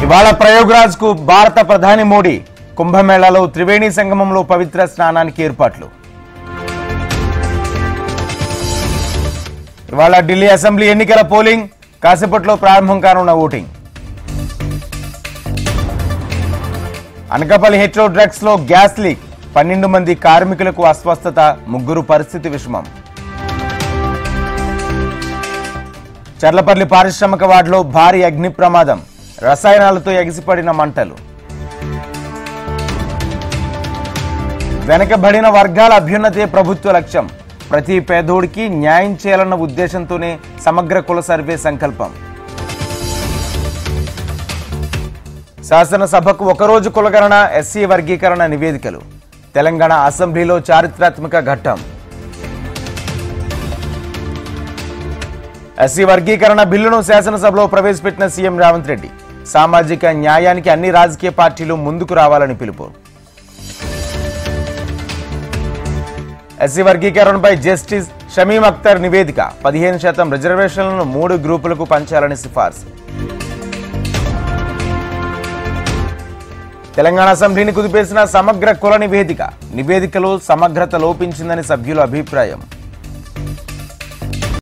ఇవాళ ప్రయాగ్రాజ్ కు భారత ప్రధాని మోడీ కుంభమేళాలో త్రివేణి సంగమంలో పవిత్ర స్నానానికి ఏర్పాట్లు. ఇవాళ ఢిల్లీ అసెంబ్లీ ఎన్నికల పోలింగ్, కాసేపట్లో ప్రారంభం కానున్న ఓటింగ్. అనకాపల్లి హెట్రో డ్రగ్స్ లో గ్యాస్ లీక్, 12 మంది కార్మికులకు అస్వస్థత, 3 పరిస్థితి విషమం. చర్లపల్లి పారిశ్రామిక వార్డులో భారీ అగ్ని ప్రమాదం, రసాయనాలతో ఎగిసిపడిన మంటలు. వెనకబడిన వర్గాల అభ్యున్నతే ప్రభుత్వ లక్ష్యం, ప్రతి పేదోడికి న్యాయం చేయాలన్న ఉద్దేశంతోనే సమగ్ర కుల సర్వే సంకల్పం. శాసనసభకు ఒకరోజు కులగణన, ఎస్సీ వర్గీకరణ నివేదికలు. తెలంగాణ అసెంబ్లీలో చారిత్రాత్మక ఘట్టం. ఎస్సీ వర్గీకరణ బిల్లును శాసనసభలో ప్రవేశపెట్టిన సీఎం రేవంత్ రెడ్డి. సామాజిక న్యాయానికి అన్ని రాజకీయ పార్టీలు ముందుకు రావాలని పిలుపు. ఎస్సీ వర్గీకరణపై జస్టిస్ షమీం అఖ్తర్ నివేదిక, 15% రిజర్వేషన్లను 3 గ్రూపులకు పంచాలని సిఫార్సు. తెలంగాణ అసెంబ్లీని కుదిపేసిన సమగ్ర కుల నివేదిక, నివేదికలో సమగ్రత లోపించిందని సభ్యుల అభిప్రాయం.